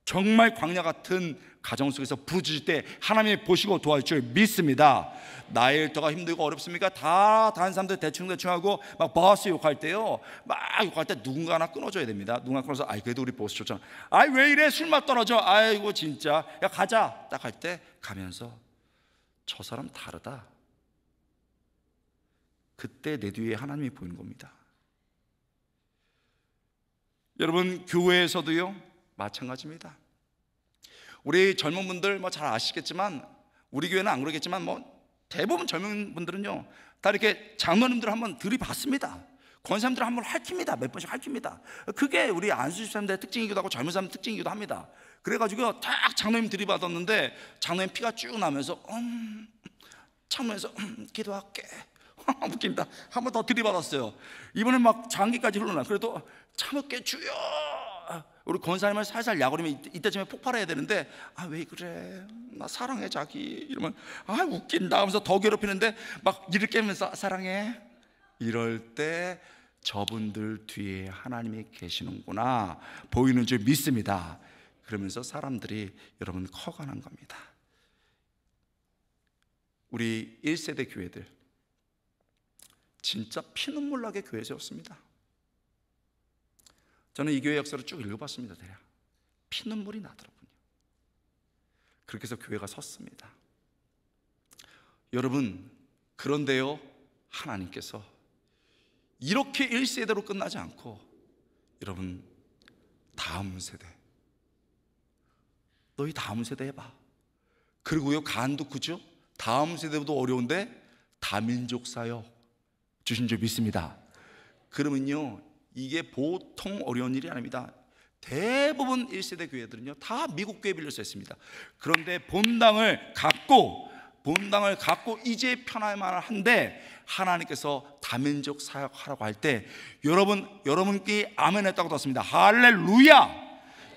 정말 광야 같은 가정 속에서 부르짖을 때 하나님이 보시고 도와줄 줄 믿습니다. 나의 일터가 힘들고 어렵습니까? 다 다른 사람들 대충 하고 막 보스 욕할 때요, 막 욕할 때 누군가 하나 끊어줘야 됩니다. 누군가 끊어서, 아이 그래도 우리 보스 좋잖아, 아이 왜 이래, 술맛 떨어져, 아이고 진짜, 야 가자, 딱 할 때 가면서 저 사람 다르다, 그때 내 뒤에 하나님이 보이는 겁니다. 여러분, 교회에서도요 마찬가지입니다. 우리 젊은 분들 뭐 잘 아시겠지만, 우리 교회는 안 그러겠지만 뭐 대부분 젊은 분들은요 다 이렇게 장로님들 한번 들이받습니다. 권사님들 한번 핥힙니다. 몇 번씩 핥힙니다. 그게 우리 안수 집사님들의 특징이기도 하고 젊은 사람들 특징이기도 합니다. 그래가지고 딱 장로님 들이받았는데 장로님 피가 쭉 나면서 참으면서 기도할게 웃긴다, 한 번 더 들이받았어요. 이번엔 막 장기까지 흘러나. 그래도 참을게 주여. 우리 권사님을 살살 약올리면 이때쯤에 폭발해야 되는데, 아 왜 그래, 나 사랑해 자기, 이러면 아 웃긴다 하면서 더 괴롭히는데 막 이를 깨면서 사랑해. 이럴 때 저분들 뒤에 하나님이 계시는구나 보이는 줄 믿습니다. 그러면서 사람들이 여러분 커가는 겁니다. 우리 1세대 교회들 진짜 피눈물 나게 교회 세웠습니다. 저는 이 교회 역사를 쭉 읽어봤습니다. 대략 피눈물이 나더라고요. 그렇게 해서 교회가 섰습니다. 여러분, 그런데요 하나님께서 이렇게 1세대로 끝나지 않고, 여러분 다음 세대, 너희 다음 세대 해봐. 그리고요 간도 크죠? 다음 세대도 어려운데 다민족 사역 주신 줄 믿습니다. 그러면요 이게 보통 어려운 일이 아닙니다. 대부분 1세대 교회들은요 다 미국 교회 빌려서 했습니다. 그런데 본당을 갖고 이제 편할만 한데 하나님께서 다민족 사역하라고 할 때 여러분께 아멘 했다고 들었습니다. 할렐루야.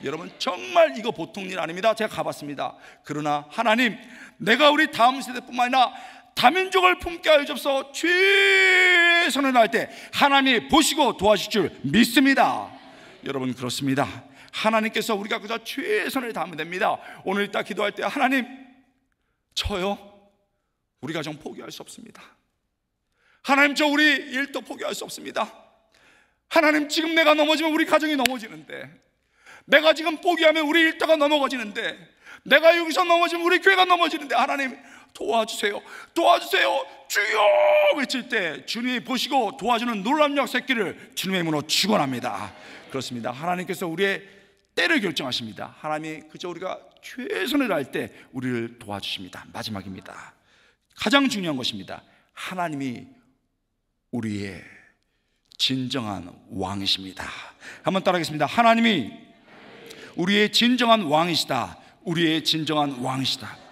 여러분 정말 이거 보통 일 아닙니다. 제가 가봤습니다. 그러나 하나님, 내가 우리 다음 세대뿐만 아니라 다민족을 품게 하여 주옵소서 최선을 다할 때 하나님이 보시고 도와주실 줄 믿습니다. 여러분 그렇습니다. 하나님께서 우리가 그저 최선을 다하면 됩니다. 오늘 이따 기도할 때 하나님, 저요 우리 가정 포기할 수 없습니다. 하나님, 저 우리 일도 포기할 수 없습니다. 하나님, 지금 내가 넘어지면 우리 가정이 넘어지는데, 내가 지금 포기하면 우리 일터가 넘어가지는데, 내가 여기서 넘어지면 우리 교회가 넘어지는데, 하나님 도와주세요, 도와주세요 주여 외칠 때 주님이 보시고 도와주는 놀라운 역사기를 주님의 이름으로 축원합니다. 그렇습니다. 하나님께서 우리의 때를 결정하십니다. 하나님이 그저 우리가 최선을 다할 때 우리를 도와주십니다. 마지막입니다. 가장 중요한 것입니다. 하나님이 우리의 진정한 왕이십니다. 한번 따라하겠습니다. 하나님이 우리의 진정한 왕이시다. 우리의 진정한 왕이시다.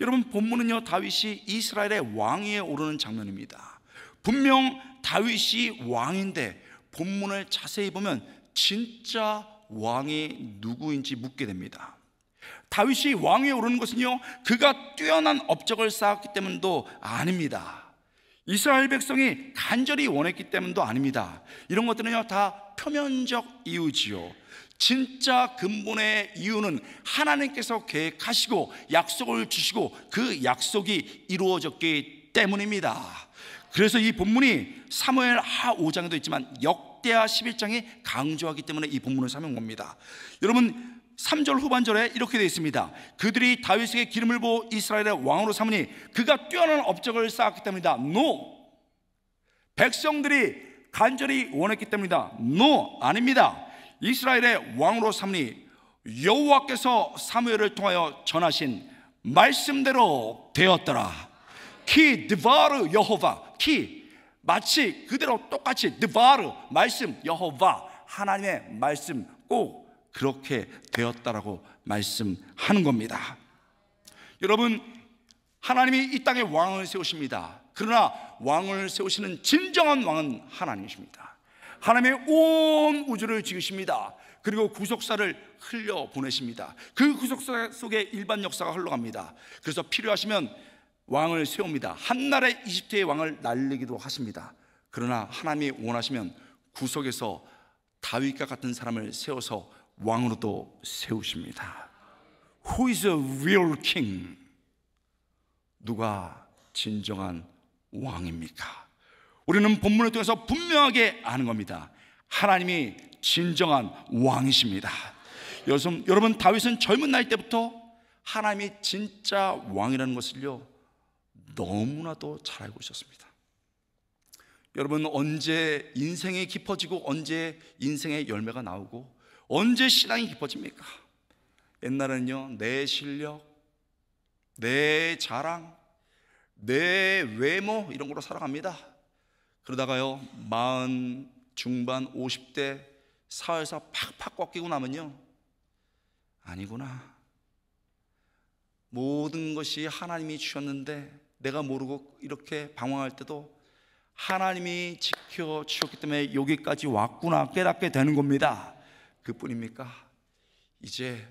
여러분, 본문은요 다윗이 이스라엘의 왕위에 오르는 장면입니다. 분명 다윗이 왕인데 본문을 자세히 보면 진짜 왕이 누구인지 묻게 됩니다. 다윗이 왕위에 오르는 것은요 그가 뛰어난 업적을 쌓았기 때문도 아닙니다. 이스라엘 백성이 간절히 원했기 때문도 아닙니다. 이런 것들은요 다 표면적 이유지요. 진짜 근본의 이유는 하나님께서 계획하시고 약속을 주시고 그 약속이 이루어졌기 때문입니다. 그래서 이 본문이 사무엘하 5장에도 있지만 역대하 11장에 강조하기 때문에 이 본문을 사용한 겁니다. 여러분, 3절 후반절에 이렇게 되어 있습니다. 그들이 다윗에게 기름을 부어 이스라엘의 왕으로 삼으니 그가 뛰어난 업적을 쌓았기 때문이다. No. 백성들이 간절히 원했기 때문이다. No, 아닙니다. 이스라엘의 왕으로 삼으니 여호와께서 사무엘을 통하여 전하신 말씀대로 되었더라. 키 드바르 여호와, 키 마치 그대로 똑같이 드바르 말씀, 여호와 하나님의 말씀 꼭 그렇게 되었다라고 말씀하는 겁니다. 여러분, 하나님이 이 땅에 왕을 세우십니다. 그러나 왕을 세우시는 진정한 왕은 하나님이십니다. 하나님의 온 우주를 지으십니다. 그리고 구속사를 흘려보내십니다. 그 구속사 속에 일반 역사가 흘러갑니다. 그래서 필요하시면 왕을 세웁니다. 한나라의 이집트의 왕을 날리기도 하십니다. 그러나 하나님이 원하시면 구속에서 다윗과 같은 사람을 세워서 왕으로도 세우십니다. Who is a real king? 누가 진정한 왕입니까? 우리는 본문을 통해서 분명하게 아는 겁니다. 하나님이 진정한 왕이십니다. 여러분, 다윗은 젊은 나이 때부터 하나님이 진짜 왕이라는 것을요 너무나도 잘 알고 있었습니다. 여러분, 언제 인생이 깊어지고 언제 인생의 열매가 나오고 언제 신앙이 깊어집니까? 옛날에는요 내 실력, 내 자랑, 내 외모 이런 걸로 살아갑니다. 그러다가요 40 중반 50대 사회에서 팍팍 꺾이고 나면요 아니구나, 모든 것이 하나님이 주셨는데 내가 모르고 이렇게 방황할 때도 하나님이 지켜주셨기 때문에 여기까지 왔구나 깨닫게 되는 겁니다. 그뿐입니까? 이제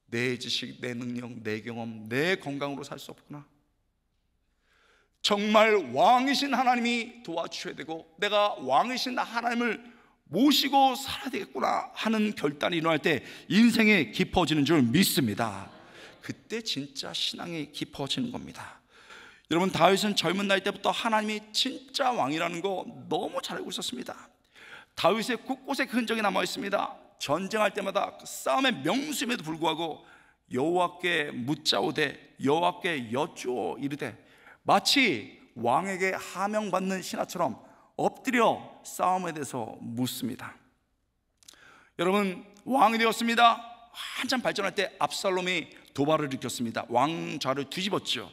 내 지식, 내 능력, 내 경험, 내 건강으로 살 수 없구나, 정말 왕이신 하나님이 도와주셔야 되고 내가 왕이신 하나님을 모시고 살아야 되겠구나 하는 결단이 일어날 때 인생이 깊어지는 줄 믿습니다. 그때 진짜 신앙이 깊어지는 겁니다. 여러분, 다윗은 젊은 나이 때부터 하나님이 진짜 왕이라는 거 너무 잘 알고 있었습니다. 다윗의 곳곳에 그 흔적이 남아 있습니다. 전쟁할 때마다 싸움의 명수임에도 불구하고 여호와께 묻자오되 여호와께 여쭈어 이르되 마치 왕에게 하명받는 신하처럼 엎드려 싸움에 대해서 묻습니다. 여러분, 왕이 되었습니다. 한참 발전할 때 압살롬이 도발을 일으켰습니다. 왕좌를 뒤집었죠.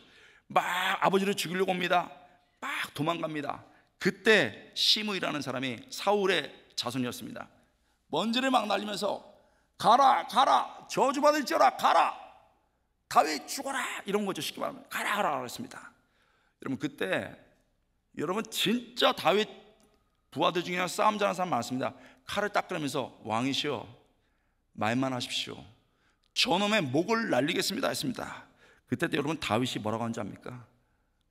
막 아버지를 죽이려고 옵니다. 막 도망갑니다. 그때 시므이라는 사람이 사울의 자손이었습니다. 먼지를 막 날리면서 가라 가라 저주받을지어라 가라 다윗 죽어라 이런 거죠. 쉽게 말하면 가라 가라 그랬습니다. 여러분, 그때 여러분 진짜 다윗 부하들 중에 싸움 잘하는 사람 많습니다. 칼을 딱 꺼내면서 왕이시여 말만 하십시오, 저놈의 목을 날리겠습니다 했습니다. 그때 여러분 다윗이 뭐라고 하는지 압니까?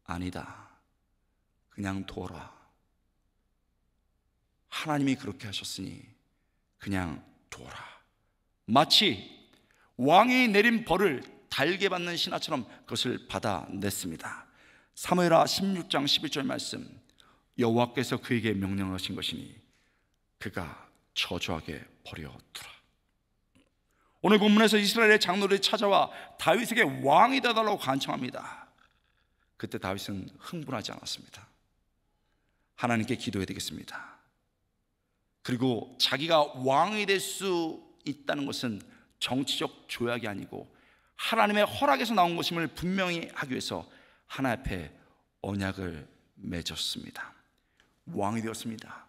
아니다, 그냥 둬라, 하나님이 그렇게 하셨으니 그냥 둬라. 마치 왕이 내린 벌을 달게 받는 신하처럼 그것을 받아냈습니다. 사무엘하 16장 11절 말씀, 여호와께서 그에게 명령하신 것이니 그가 저주하게 버려두라. 오늘 본문에서 이스라엘의 장로들이 찾아와 다윗에게 왕이 되어달라고 간청합니다. 그때 다윗은 흥분하지 않았습니다. 하나님께 기도해야 되겠습니다. 그리고 자기가 왕이 될 수 있다는 것은 정치적 조약이 아니고 하나님의 허락에서 나온 것임을 분명히 하기 위해서 하나님 앞에 언약을 맺었습니다. 왕이 되었습니다.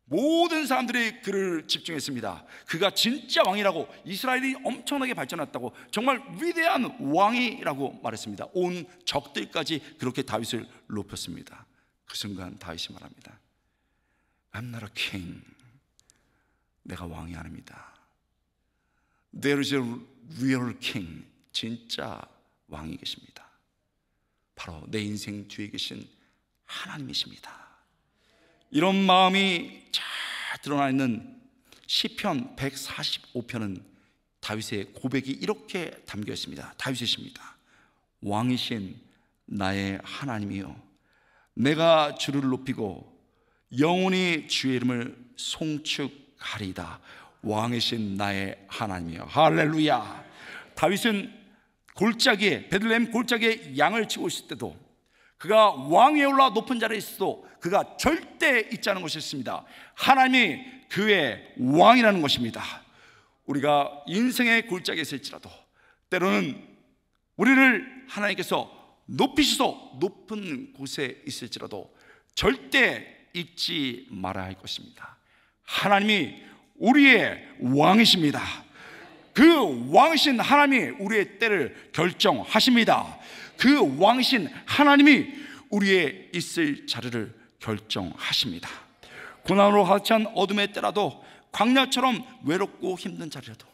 모든 사람들이 그를 집중했습니다. 그가 진짜 왕이라고, 이스라엘이 엄청나게 발전했다고, 정말 위대한 왕이라고 말했습니다. 온 적들까지 그렇게 다윗을 높였습니다. 그 순간 다윗이 말합니다. I'm not a king. 내가 왕이 아닙니다. There is a real king. 진짜 왕이 계십니다. 바로 내 인생 뒤에 계신 하나님이십니다. 이런 마음이 잘 드러나 있는 시편 145편은 다윗의 고백이 이렇게 담겨 있습니다. 다윗의 시입니다. 왕이신 나의 하나님이여, 내가 주를 높이고 영원히 주의 이름을 송축하리이다. 왕이신 나의 하나님이여. 할렐루야. 다윗은 골짜기에, 베들레헴 골짜기에 양을 치고 있을 때도, 그가 왕 위에 올라 높은 자리에 있어도 그가 절대 잊지 않은 것이 있습니다. 하나님이 그의 왕이라는 것입니다. 우리가 인생의 골짜기에 있을지라도, 때로는 우리를 하나님께서 높이셔서 높은 곳에 있을지라도 절대 잊지 말아야 할 것입니다. 하나님이 우리의 왕이십니다. 그 왕이신 하나님이 우리의 때를 결정하십니다. 그 왕이신 하나님이 우리의 있을 자리를 결정하십니다. 고난으로 가득 찬 어둠의 때라도, 광야처럼 외롭고 힘든 자리라도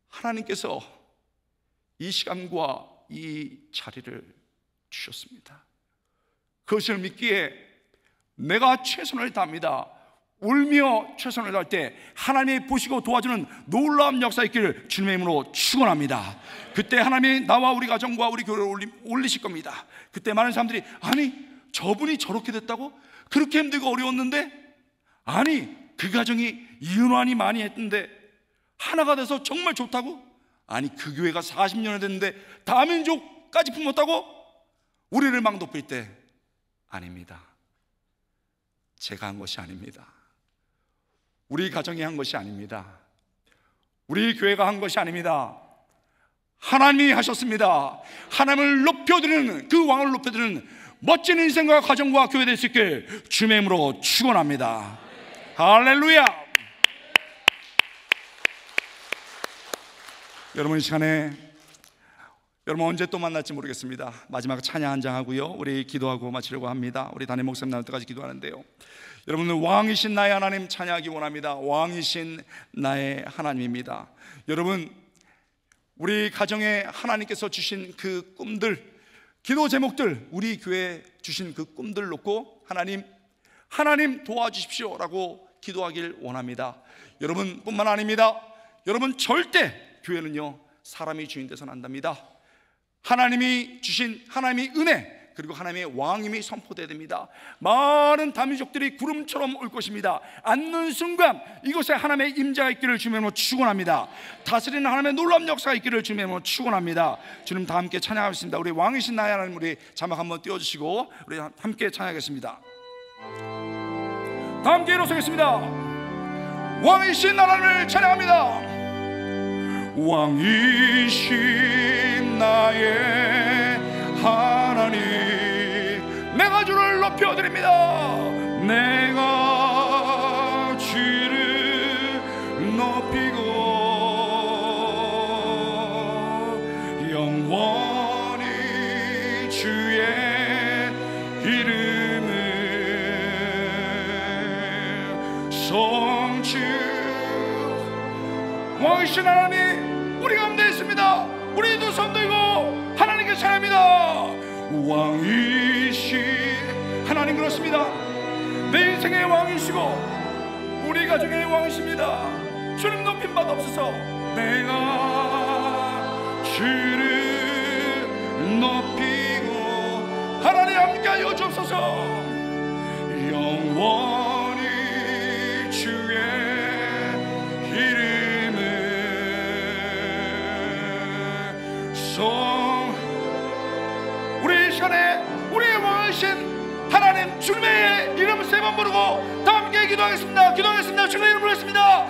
하나님께서 이 시간과 이 자리를 주셨습니다. 그것을 믿기에 내가 최선을 다합니다. 울며 최선을 다할 때 하나님이 보시고 도와주는 놀라운 역사 있기를 주님의 이름으로 축원합니다. 그때 하나님이 나와 우리 가정과 우리 교회를 올리실 겁니다. 그때 많은 사람들이, 아니 저분이 저렇게 됐다고? 그렇게 힘들고 어려웠는데? 아니 그 가정이 이혼환이 많이 했는데 하나가 돼서 정말 좋다고? 아니 그 교회가 40년이 됐는데 다민족까지 품었다고? 우리를 막 높일 때, 아닙니다. 제가 한 것이 아닙니다. 우리 가정이 한 것이 아닙니다. 우리 교회가 한 것이 아닙니다. 하나님이 하셨습니다. 하나님을 높여드리는, 그 왕을 높여드리는 멋진 인생과 가정과 교회 될 수 있길 주님의 이름으로 축원합니다. 할렐루야. 여러분, 이 시간에 여러분 언제 또 만날지 모르겠습니다. 마지막 찬양 한 장 하고요, 우리 기도하고 마치려고 합니다. 우리 담임 목사님 나올 때까지 기도하는데요, 여러분은 왕이신 나의 하나님 찬양하기 원합니다. 왕이신 나의 하나님입니다. 여러분, 우리 가정에 하나님께서 주신 그 꿈들, 기도 제목들, 우리 교회에 주신 그 꿈들 놓고 하나님 도와주십시오 라고 기도하길 원합니다. 여러분 뿐만 아닙니다. 여러분, 절대 교회는요 사람이 주인 돼서는 안 됩니다. 하나님이 주신 하나님의 은혜, 그리고 하나님의 왕임이 선포되어야 됩니다. 많은 다민족들이 구름처럼 올 것입니다. 앉는 순간 이곳에 하나님의 임재가 있기를 주님으로 축원합니다. 다스리는 하나님의 놀라운 역사가 있기를 주님으로 축원합니다. 주님 다 함께 찬양하겠습니다. 우리 왕이신 나의 하나님, 우리 자막 한번 띄워주시고 우리 함께 찬양하겠습니다. 다 함께 일어서겠습니다. 왕이신 하나님을 찬양합니다. 왕이신 나의 하나님, 내가 주를 높여드립니다. 내가 주를 높이고 영원히 주의 이름을 송축. 왕이신 하나님, 우리 가운데 있습니다. 우리도 손 들고 하나님께 찬양합니다. 왕이신 하나님, 그렇습니다. 내 인생의 왕이시고 우리 가정의 왕이십니다. 주님 높임 받옵소서. 내가 주를 높이고 하나님 함께하여 주옵소서. 영원히 주의 이름을 우리 이 시간에 우리의 왕이신 하나님 주님의 이름을 세 번 부르고 다 함께 기도하겠습니다. 기도하겠습니다. 주님의 이름을 부르겠습니다.